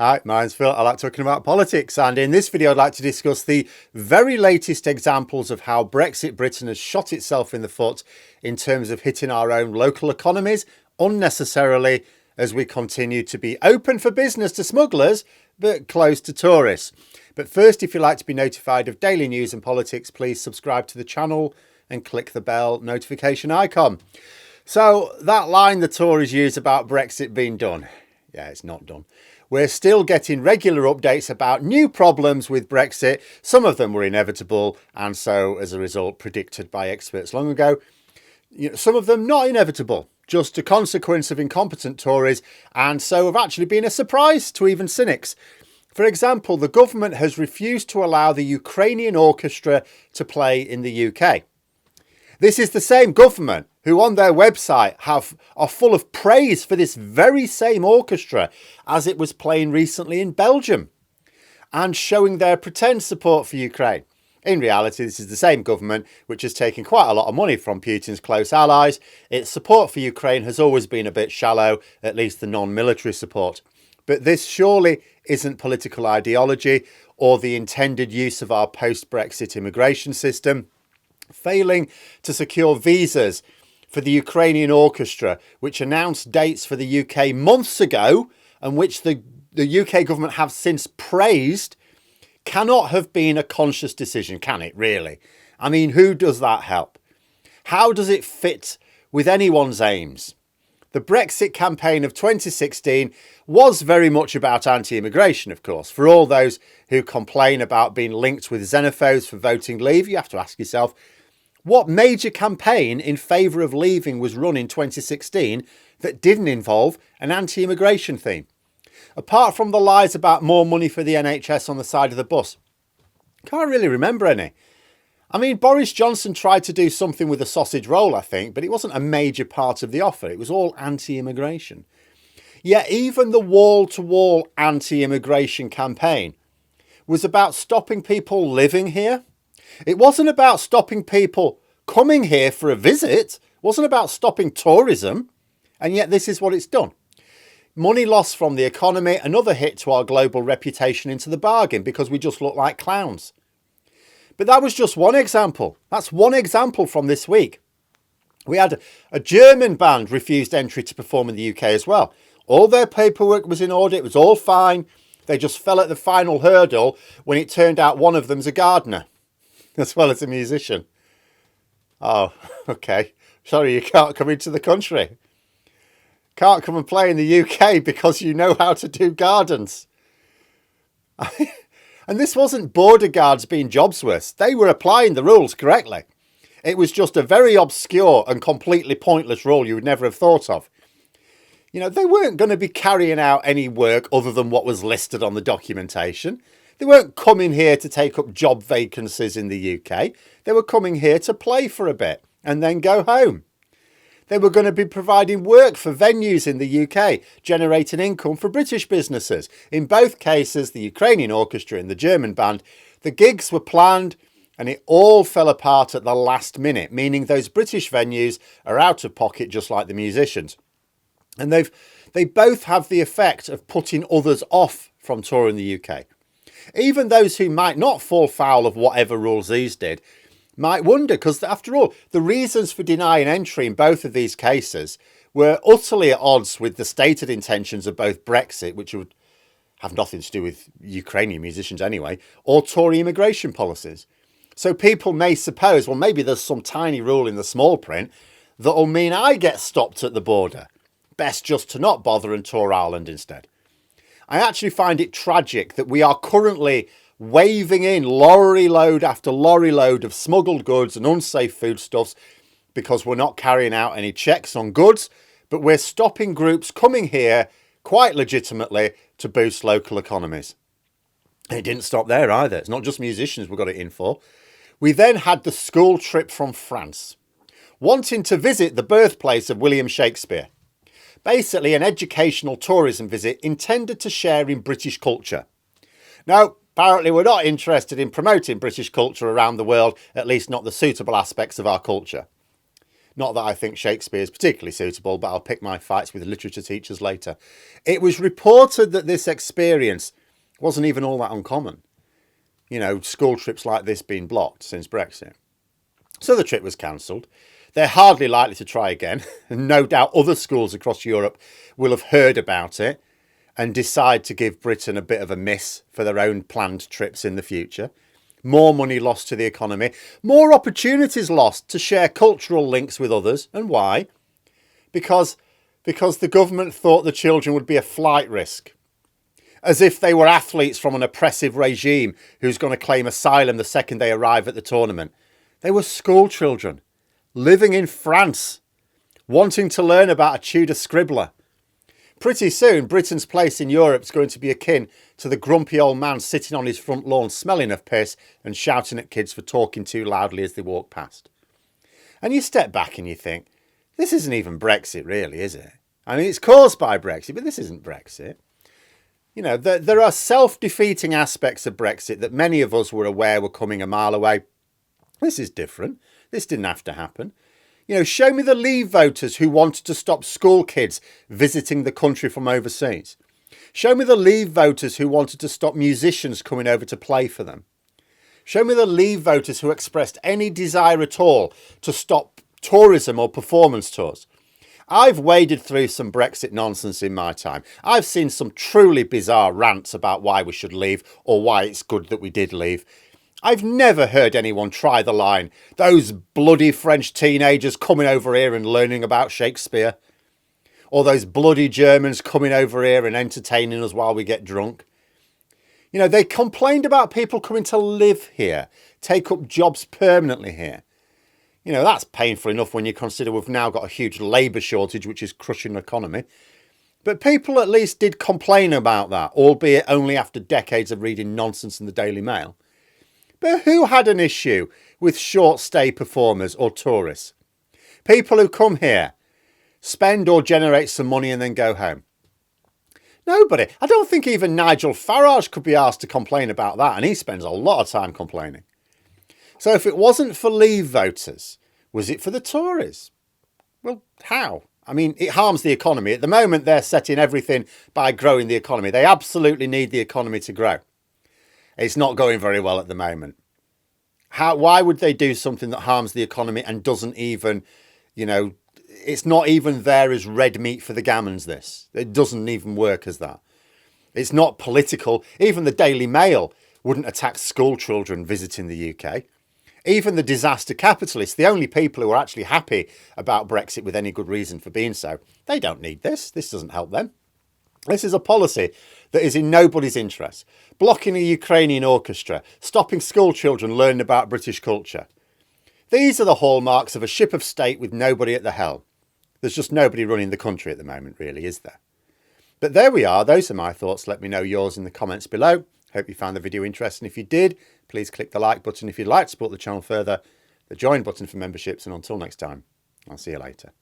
Hi, mine's Phil. I like talking about politics, and in this video I'd like to discuss the very latest examples of how Brexit Britain has shot itself in the foot in terms of hitting our own local economies unnecessarily as we continue to be open for business to smugglers but closed to tourists. But first, if you'd like to be notified of daily news and politics, please subscribe to the channel and click the bell notification icon. So that line the Tories use about Brexit being done, yeah, it's not done. We're still getting regular updates about new problems with Brexit. Some of them were inevitable and so, as a result, predicted by experts long ago. Some of them not inevitable, just a consequence of incompetent Tories, and so have actually been a surprise to even cynics. For example, the government has refused to allow the Ukrainian orchestra to play in the UK. This is the same government who on their website are full of praise for this very same orchestra as it was playing recently in Belgium and showing their pretend support for Ukraine. In reality, this is the same government which has taken quite a lot of money from Putin's close allies. Its support for Ukraine has always been a bit shallow, at least the non-military support. But this surely isn't political ideology or the intended use of our post-Brexit immigration system. Failing to secure visas for the Ukrainian orchestra, which announced dates for the UK months ago and which the UK government have since praised, cannot have been a conscious decision, can it really? I mean, who does that help? How does it fit with anyone's aims? The Brexit campaign of 2016 was very much about anti-immigration, of course. For all those who complain about being linked with xenophobes for voting leave, you have to ask yourself, what major campaign in favour of leaving was run in 2016 that didn't involve an anti-immigration theme? Apart from the lies about more money for the NHS on the side of the bus, can't really remember any. I mean, Boris Johnson tried to do something with a sausage roll, I think, but it wasn't a major part of the offer. It was all anti-immigration. Yet even the wall-to-wall anti-immigration campaign was about stopping people living here. It wasn't about stopping people coming here for a visit. It wasn't about stopping tourism. And yet this is what it's done. Money lost from the economy, another hit to our global reputation into the bargain because we just look like clowns. But that was just one example. That's one example from this week. We had a German band refused entry to perform in the UK as well. All their paperwork was in order. It was all fine. They just fell at the final hurdle when it turned out one of them's a gardener as well as a musician. Oh, okay. Sorry, you can't come into the country. Can't come and play in the UK because you know how to do gardens. And this wasn't border guards being jobsworths. They were applying the rules correctly. It was just a very obscure and completely pointless rule you would never have thought of. You know, they weren't going to be carrying out any work other than what was listed on the documentation. They weren't coming here to take up job vacancies in the UK. They were coming here to play for a bit and then go home. They were going to be providing work for venues in the UK, generating income for British businesses. In both cases, the Ukrainian orchestra and the German band, the gigs were planned and it all fell apart at the last minute, meaning those British venues are out of pocket just like the musicians. And they both have the effect of putting others off from touring the UK. Even those who might not fall foul of whatever rules these did might wonder, because after all, the reasons for denying entry in both of these cases were utterly at odds with the stated intentions of both Brexit, which would have nothing to do with Ukrainian musicians anyway, or Tory immigration policies. So people may suppose, well, maybe there's some tiny rule in the small print that'll mean I get stopped at the border. Best just to not bother and tour Ireland instead. I actually find it tragic that we are currently waving in lorry load after lorry load of smuggled goods and unsafe foodstuffs because we're not carrying out any checks on goods, but we're stopping groups coming here quite legitimately to boost local economies. And it didn't stop there either. It's not just musicians we got it in for. We then had the school trip from France, wanting to visit the birthplace of William Shakespeare. Basically an educational tourism visit intended to share in British culture. Now, apparently we're not interested in promoting British culture around the world, at least not the suitable aspects of our culture. Not that I think Shakespeare is particularly suitable, but I'll pick my fights with literature teachers later. It was reported that this experience wasn't even all that uncommon. School trips like this being blocked since Brexit. So the trip was cancelled. They're hardly likely to try again. And no doubt other schools across Europe will have heard about it and decide to give Britain a bit of a miss for their own planned trips in the future. More money lost to the economy, more opportunities lost to share cultural links with others. And why? Because the government thought the children would be a flight risk. As if they were athletes from an oppressive regime who's going to claim asylum the second they arrive at the tournament. They were school children, living in France, wanting to learn about a Tudor scribbler. Pretty soon, Britain's place in Europe is going to be akin to the grumpy old man sitting on his front lawn smelling of piss and shouting at kids for talking too loudly as they walk past. And you step back and you think, this isn't even Brexit really, is it? I mean, it's caused by Brexit, but this isn't Brexit. There are self-defeating aspects of Brexit that many of us were aware were coming a mile away. This is different. This didn't have to happen. Show me the Leave voters who wanted to stop school kids visiting the country from overseas. Show me the Leave voters who wanted to stop musicians coming over to play for them. Show me the Leave voters who expressed any desire at all to stop tourism or performance tours. I've waded through some Brexit nonsense in my time. I've seen some truly bizarre rants about why we should leave or why it's good that we did leave. I've never heard anyone try the line, those bloody French teenagers coming over here and learning about Shakespeare. Or those bloody Germans coming over here and entertaining us while we get drunk. They complained about people coming to live here, take up jobs permanently here. That's painful enough when you consider we've now got a huge labour shortage, which is crushing the economy. But people at least did complain about that, albeit only after decades of reading nonsense in the Daily Mail. But who had an issue with short-stay performers or tourists? People who come here, spend or generate some money and then go home. Nobody. I don't think even Nigel Farage could be asked to complain about that, and he spends a lot of time complaining. So if it wasn't for Leave voters, was it for the Tories? Well, how? I mean, it harms the economy. At the moment, they're setting everything by growing the economy. They absolutely need the economy to grow. It's not going very well at the moment. Why would they do something that harms the economy and doesn't even, it's not even there as red meat for the gammons, this. It doesn't even work as that. It's not political. Even the Daily Mail wouldn't attack school children visiting the UK. Even the disaster capitalists, the only people who are actually happy about Brexit with any good reason for being so, they don't need this. This doesn't help them. This is a policy that is in nobody's interest. Blocking a Ukrainian orchestra, stopping school children learning about British culture. These are the hallmarks of a ship of state with nobody at the helm. There's just nobody running the country at the moment, really, is there? But there we are. Those are my thoughts. Let me know yours in the comments below. Hope you found the video interesting. If you did, please click the like button if you'd like to support the channel further, the join button for memberships, and until next time, I'll see you later.